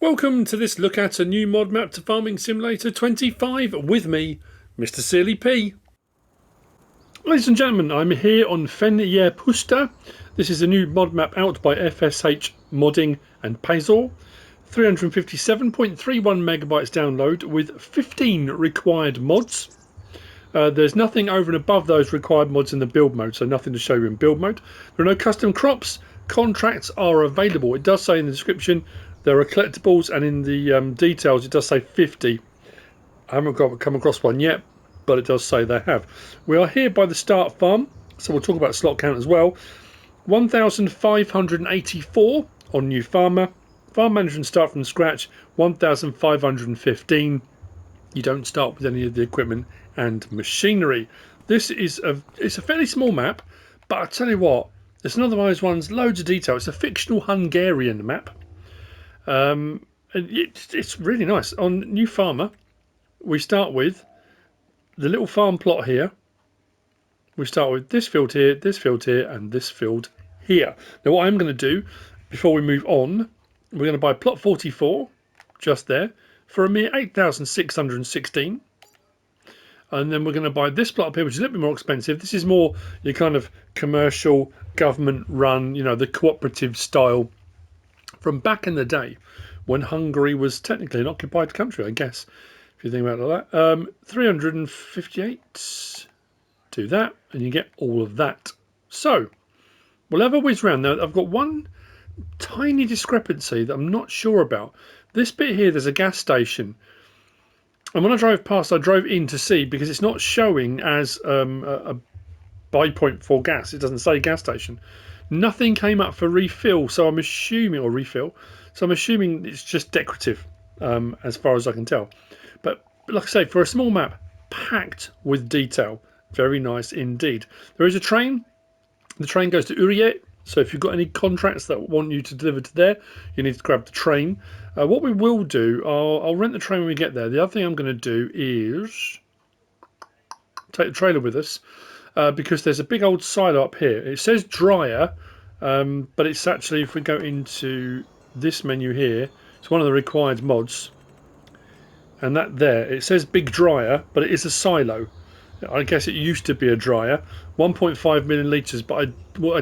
Welcome to this look at a new mod map to Farming Simulator 25 with me, MrSealyp. Ladies and gentlemen, I'm here on Fenyérpuszta. This is a new mod map out by FSH Modding and Pazor. 357.31 megabytes download with 15 required mods. There's nothing over and above those required mods in the build mode, so nothing to show you in build mode. There are no custom crops. Contracts are available. It does say in the description there are collectibles, and in the details it does say 50. I haven't come across one yet, but it does say they have. We are here by the start farm, so we'll talk about slot count as well. 1,584 on new farmer. Farm management start from scratch, 1,515. You don't start with any of the equipment and machinery. This is it's a fairly small map, but I tell you what, it's another one of those ones, loads of detail. It's a fictional Hungarian map. It's really nice. On new farmer, we start with the little farm plot here. We start with this field here, and this field here. Now what I'm going to do before we move on, we're going to buy plot 44 just there for a mere 8,616, and then we're going to buy this plot up here, which is a little bit more expensive. This is more your kind of commercial, government run, you know, the cooperative style from back in the day when Hungary was technically an occupied country, I guess, if you think about it like that. 358, do that, and you get all of that. So we'll have a whiz round now. I've got one tiny discrepancy that I'm not sure about. This bit here, there's a gas station, and when I drove past, I drove in to see, because it's not showing as a buy point for gas. It doesn't say gas station. Nothing came up for refill, so I'm assuming, or refill, so I'm assuming it's just decorative, as far as I can tell. But like I say, for a small map, packed with detail, very nice indeed. There is a train. The train goes to Uriye, so if you've got any contracts that want you to deliver to there, you need to grab the train. What we will do, I'll rent the train when we get there. The other thing I'm going to do is take the trailer with us. Because there's a big old silo up here. It says dryer, but it's actually, if we go into this menu here, it's one of the required mods, and that there, it says big dryer, but it is a silo. I guess it used to be a dryer. 1.5 million litres, but I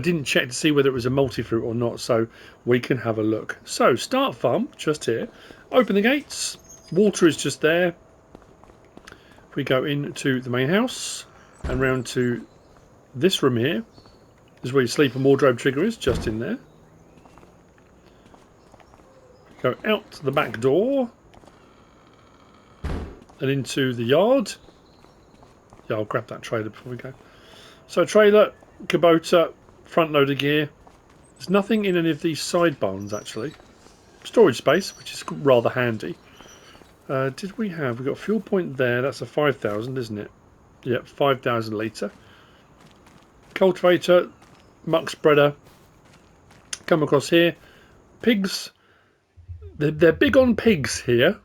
didn't check to see whether it was a multi-fruit or not, so we can have a look. So start farm just here, open the gates, water is just there. If we go into the main house and round to this room here, this is where your sleep and wardrobe trigger is, just in there. Go out the back door and into the yard. Yeah, I'll grab that trailer before we go. So trailer, Kubota, front loader gear. There's nothing in any of these side barns actually. Storage space, which is rather handy. Did we have? We've got a fuel point there. That's a 5,000, isn't it? Yep, 5,000 litre. Cultivator, muck spreader. Come across here. Pigs. They're big on pigs here.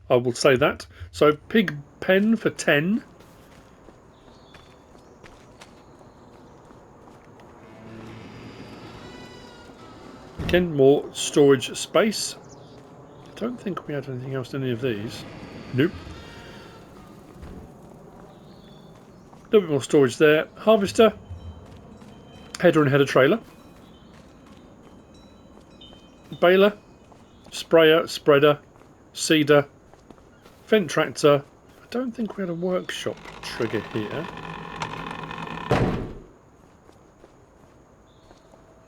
I will say that. So pig pen for 10. Again, more storage space. I don't think we had anything else in any of these. Nope. A little bit more storage there. Harvester, header and header trailer, baler, sprayer, spreader, seeder, Fendt tractor. I don't think we had a workshop trigger here.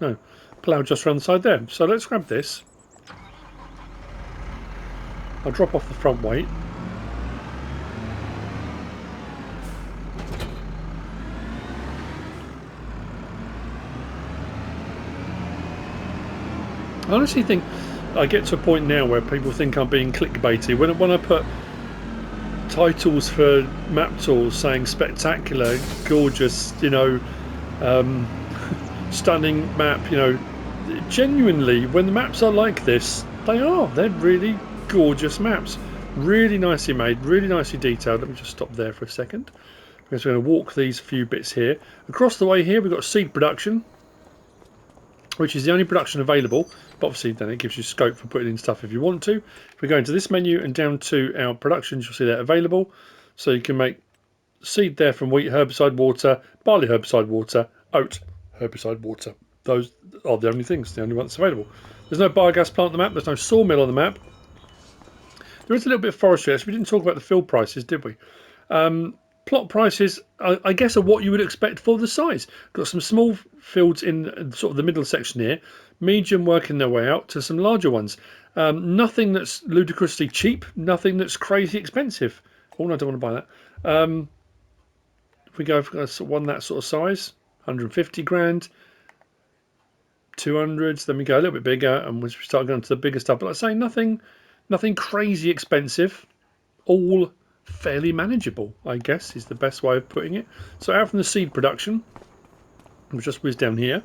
No, plough just around the side there. So let's grab this. I'll drop off the front weight. I honestly think I get to a point now where people think I'm being clickbaity. When I put titles for map tools saying spectacular, gorgeous, you know, stunning map, you know, genuinely, when the maps are like this, they're really gorgeous maps. Really nicely made, really nicely detailed. Let me just stop there for a second, because we're going to walk these few bits here. Across the way here, we've got seed production. which is the only production available, but obviously then it gives you scope for putting in stuff if you want to. If we go into this menu and down to our productions, you'll see they're available. So you can make seed there from wheat, herbicide water, barley herbicide water, oat herbicide water. Those are the only things, the only ones available. There's no biogas plant on the map, there's no sawmill on the map. There is a little bit of forestry. Actually, we didn't talk about the field prices, did we? Plot prices, I guess, are what you would expect for the size. Got some small fields in sort of the middle section here, medium working their way out to some larger ones. Nothing that's ludicrously cheap, nothing that's crazy expensive. Oh, no, I don't want to buy that. If we go for one that sort of size, 150 grand, 200s, then we go a little bit bigger, and we start going to the bigger stuff. But like I say, nothing crazy expensive, all fairly manageable, I guess, is the best way of putting it. So out from the seed production, we'll just whiz down here.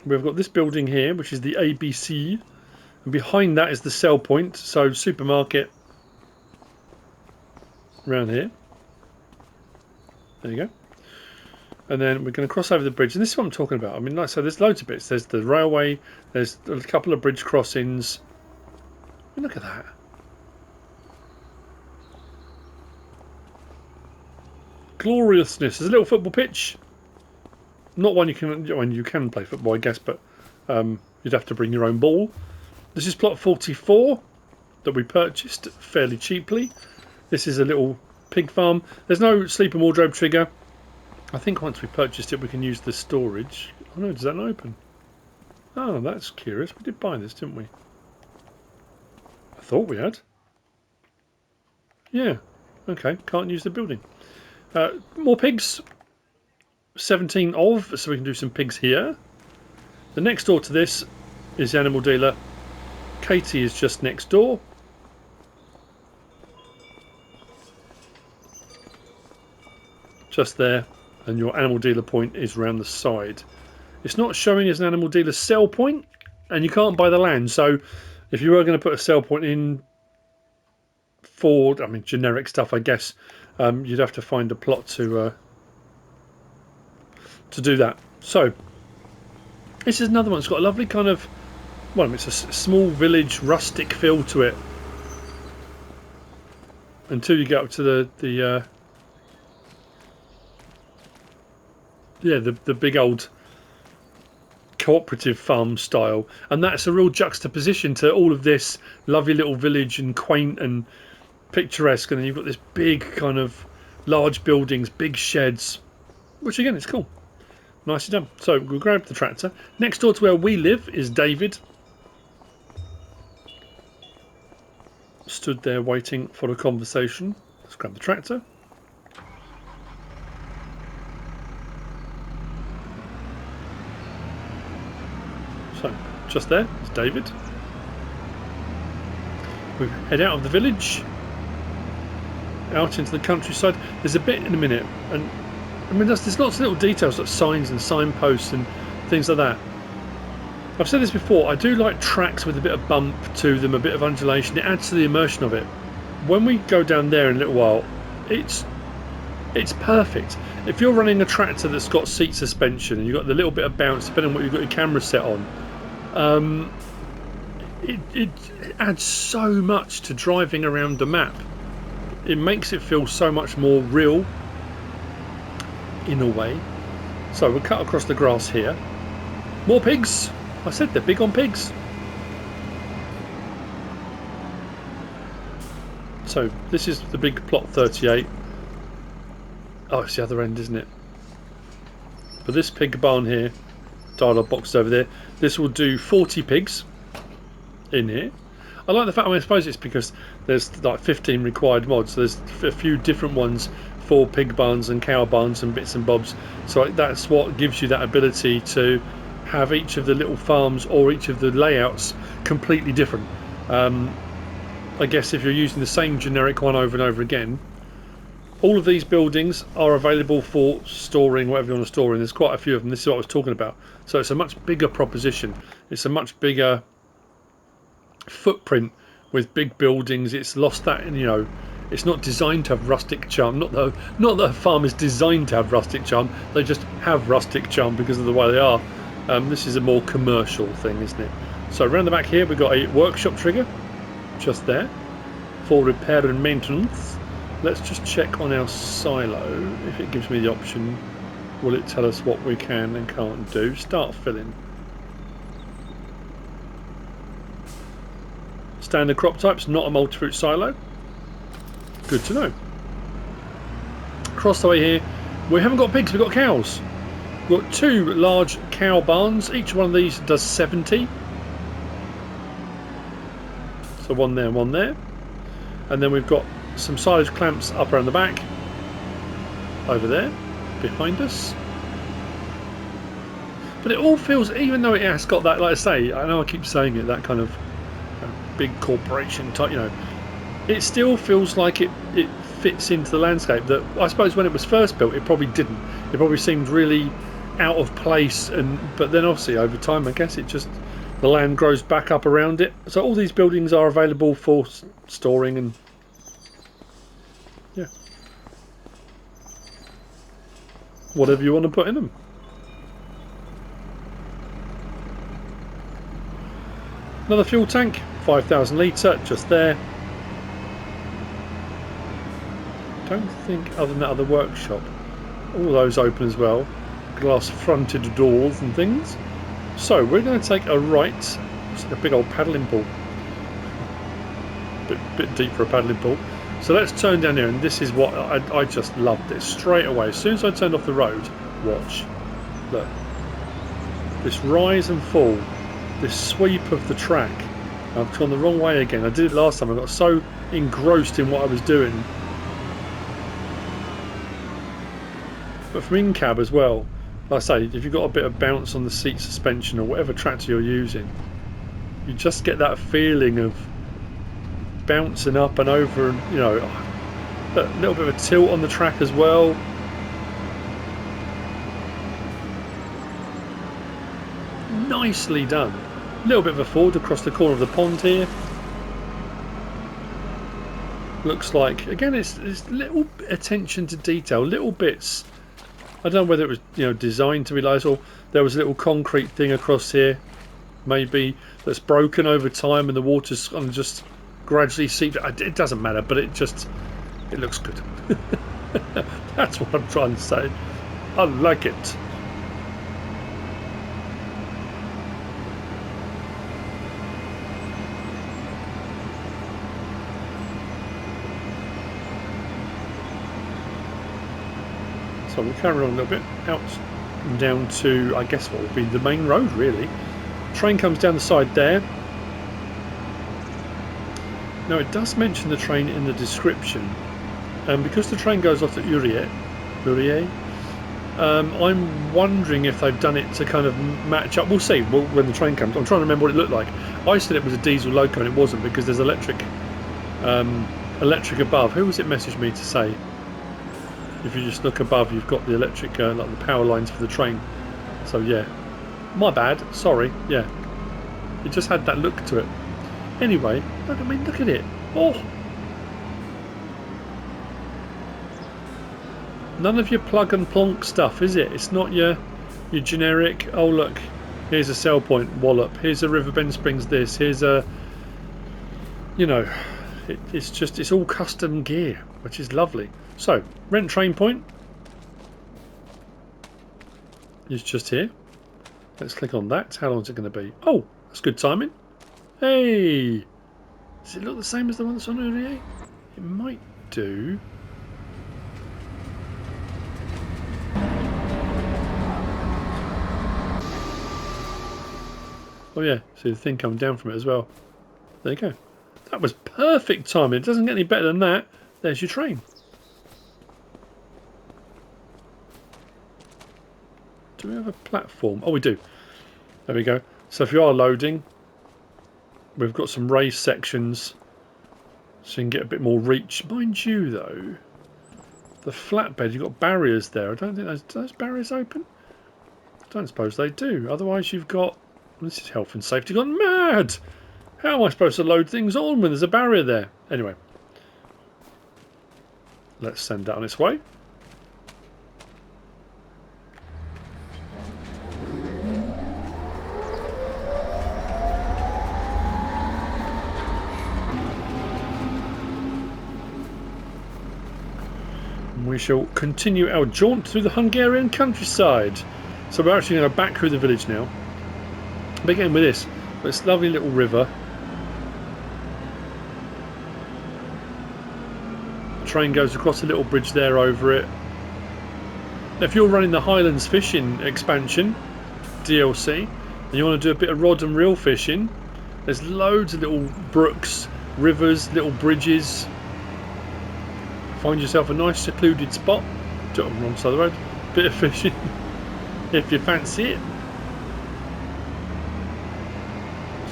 We've got this building here, which is the ABC, and behind that is the sell point, so supermarket around here. There you go. And then we're going to cross over the bridge, and this is what I'm talking about. I mean, like I said, there's loads of bits. There's the railway, there's a couple of bridge crossings. I mean, look at that. Gloriousness. There's a little football pitch. Not one you can play football, I guess, but you'd have to bring your own ball. This is plot 44 that we purchased fairly cheaply. This is a little pig farm. There's no sleep and wardrobe trigger. I think once we purchased it, we can use the storage. Oh no, does that not open? Oh, that's curious. We did buy this, didn't we? I thought we had. Yeah. Okay, can't use the building. More pigs. 17 of, so we can do some pigs here. The next door to this is the animal dealer. Katie is just next door. Just there. And your animal dealer point is around the side. It's not showing as an animal dealer sell point, and you can't buy the land. So if you were going to put a sell point in for, I mean, generic stuff, I guess, you'd have to find a plot to do that. So this is another one. It's got a lovely kind of, well, it's a small village rustic feel to it until you get up to the big old cooperative farm style, and that's a real juxtaposition to all of this lovely little village and quaint and picturesque, and then you've got this big kind of large buildings, big sheds, which again is cool. Nicely done. So we'll grab the tractor. Next door to where we live is David. Stood there waiting for a conversation. Let's grab the tractor. So, just there is David. We head out of the village, out into the countryside. There's a bit in a minute, and I mean there's lots of little details like signs and signposts and things like that. I've said this before, I do like tracks with a bit of bump to them, a bit of undulation. It adds to the immersion of it. When we go down there in a little while, it's perfect. If you're running a tractor that's got seat suspension and you've got the little bit of bounce, depending on what you've got your camera set on, it adds so much to driving around the map. It makes it feel so much more real in a way. So we'll cut across the grass here. More pigs. I said they're big on pigs. So this is the big plot 38. Oh, it's the other end, isn't it? But this pig barn here, dialogue box over there, this will do 40 pigs in here. I like the fact, I suppose it's because there's like 15 required mods. So there's a few different ones for pig barns and cow barns and bits and bobs. So that's what gives you that ability to have each of the little farms or each of the layouts completely different. I guess if you're using the same generic one over and over again, all of these buildings are available for storing whatever you want to store in. There's quite a few of them. This is what I was talking about. So it's a much bigger proposition. It's a much bigger footprint with big buildings. It's lost that, you know, It's not designed to have rustic charm. Not that a farm is designed to have rustic charm. They just have rustic charm because of the way they are. This is a more commercial thing, isn't it? So around the back here we've got a workshop trigger, just there, for repair and maintenance. Let's just check on our silo. If it gives me the option, will it tell us what we can and can't do? Start filling. Standard crop types, not a multi-fruit silo. Good to know. Across the way here, we haven't got pigs, we've got cows. We've got 2 large cow barns. Each one of these does 70. So one there and one there. And then we've got some silage clamps up around the back. Over there, behind us. But it all feels, even though it has got that, like I say, I know I keep saying it, that kind of big corporation type, you know, it still feels like it fits into the landscape. That I suppose when it was first built it probably didn't. It probably seemed really out of place, but then obviously over time I guess it just, the land grows back up around it. So all these buildings are available for storing and yeah, whatever you want to put in them. Another fuel tank, 5,000 litre, just there. Don't think other than that other workshop. All those open as well. Glass fronted doors and things. So we're going to take a right. It's like a big old paddling pool. Bit deep for a paddling pool. So let's turn down here, and this is what I just loved this straight away. As soon as I turned off the road, watch. Look. This rise and fall. This sweep of the track. I've gone the wrong way again. I did it last time. I got so engrossed in what I was doing. But from in-cab as well, like I say, if you've got a bit of bounce on the seat suspension or whatever tractor you're using, you just get that feeling of bouncing up and over, and you know, a little bit of a tilt on the track as well. Nicely done. A little bit of a forward across the corner of the pond here. Looks like, again, it's little attention to detail, little bits. I don't know whether it was, you know, designed to be like this, or there was a little concrete thing across here, maybe, that's broken over time and the water's kind of just gradually seeped. It doesn't matter, but it looks good. That's what I'm trying to say. I like it. So we'll carry on a little bit out and down to, I guess, what would be the main road really. Train comes down the side there. Now it does mention the train in the description, and because the train goes off to Uriye, I'm wondering if they've done it to kind of match up. We'll see when the train comes. I'm trying to remember what it looked like. I said it was a diesel loco and it wasn't, because there's electric above. Who was it messaged me to say? If you just look above, you've got the electric, like the power lines for the train. So yeah, my bad. Sorry. Yeah, it just had that look to it. Anyway, look at it. Oh, none of your plug and plonk stuff, is it? It's not your generic. Oh look, here's a sell point wallop. Here's a Riverbend Springs. This. Here's a. You know, it's all custom gear, which is lovely. So, rent train point is just here. Let's click on that. How long is it going to be? Oh, that's good timing. Hey! Does it look the same as the one that's on Uriye? It might do. Oh yeah, see the thing coming down from it as well. There you go. That was perfect timing. It doesn't get any better than that. There's your train. Do we have a platform? Oh, we do. There we go. So if you are loading, we've got some raised sections so you can get a bit more reach. Mind you, though, the flatbed, you've got barriers there. I don't think those barriers open. I don't suppose they do. Otherwise, you've got... This is health and safety gone mad. How am I supposed to load things on when there's a barrier there? Anyway. Let's send that on its way. We shall continue our jaunt through the Hungarian countryside. So we're actually going to go back through the village now. Begin with this lovely little river. The train goes across a little bridge there over it. Now, if you're running the Highlands fishing expansion DLC and you want to do a bit of rod and reel fishing, there's loads of little brooks, rivers, little bridges. Find yourself a nice secluded spot, do it on the wrong side of the road, bit of fishing if you fancy it.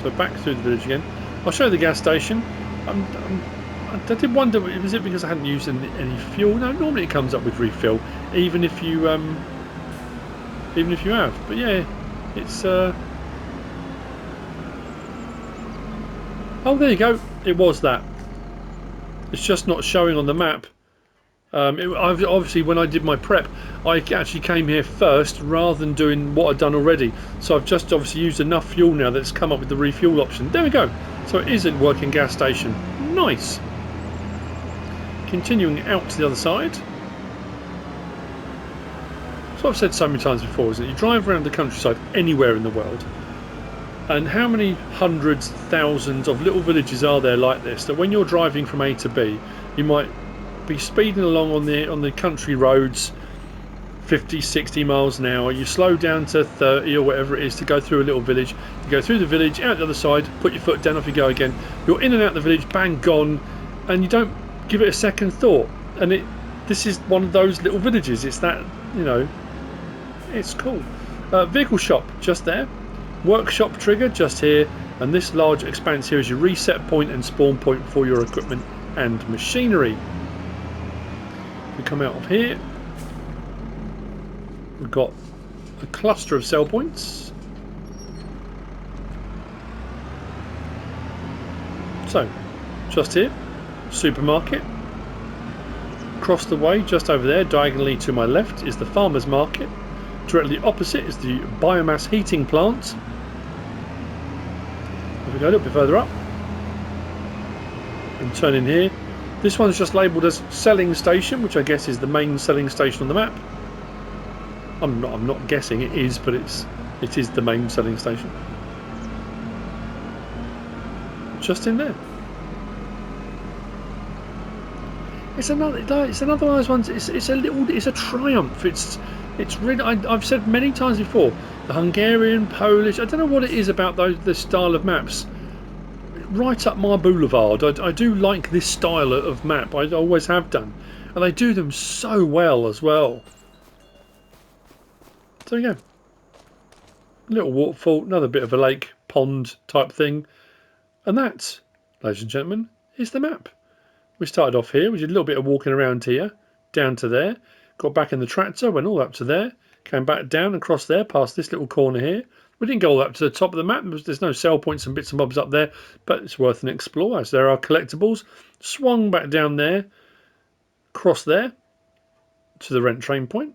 So back through the village again. I'll show you the gas station. I did wonder, was it because I hadn't used any fuel? No, normally it comes up with refill, even if you have. But yeah, it's oh, there you go. It was that. It's just not showing on the map. Obviously, when I did my prep, I actually came here first rather than doing what I'd done already. So I've just obviously used enough fuel now that's come up with the refuel option. There we go. So it is a working gas station. Nice. Continuing out to the other side. So I've said so many times before, is that you drive around the countryside anywhere in the world, and how many hundreds, thousands of little villages are there like this, that when you're driving from A to B, you might be speeding along on the country roads 50, 60 miles an hour. You slow down to 30 or whatever it is to go through a little village. You go through the village, out the other side, put your foot down, off you go again. You're in and out the village, bang, gone, and you don't give it a second thought. And this is one of those little villages. It's that, you know, it's cool. Vehicle shop just there. Workshop trigger just here, and this large expanse here is your reset point and spawn point for your equipment and machinery. We come out of here, we've got a cluster of sell points. So just here, supermarket. Across the way, just over there, diagonally to my left, is the farmer's market. Directly opposite is the biomass heating plant. If we go a little bit further up and turn in here, this one's just labelled as selling station, which I guess is the main selling station on the map. I'm not guessing it is, but it is the main selling station. Just in there. It's another one of those ones. It's a triumph. It's really, I've said many times before, the Hungarian, Polish, I don't know what it is about this style of maps. Right up my boulevard. I do like this style of map. I always have done, and they do them so well as well. So there you go. Little waterfall, another bit of a lake, pond type thing, and that, ladies and gentlemen, is the map. We started off here. We did a little bit of walking around here, down to there. Got back in the tractor, went all up to there, came back down across there, past this little corner here. We didn't go all up to the top of the map. There's no sell points and bits and bobs up there, but it's worth an explore as there are collectibles. Swung back down there, across there, to the rent train point.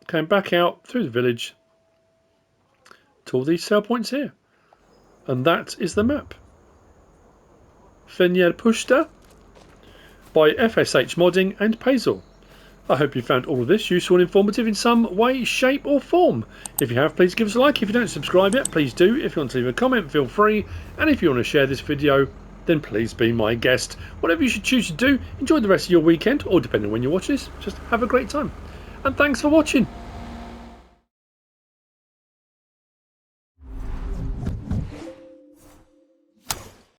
Came back out through the village to all these sell points here. And that is the map. Fenyérpuszta by FSH Modding and Pazor. I hope you found all of this useful and informative in some way, shape or form. If you have, please give us a like. If you don't subscribe yet, please do. If you want to leave a comment, feel free. And if you want to share this video, then please be my guest. Whatever you should choose to do, enjoy the rest of your weekend, or depending on when you watch this, just have a great time. And thanks for watching.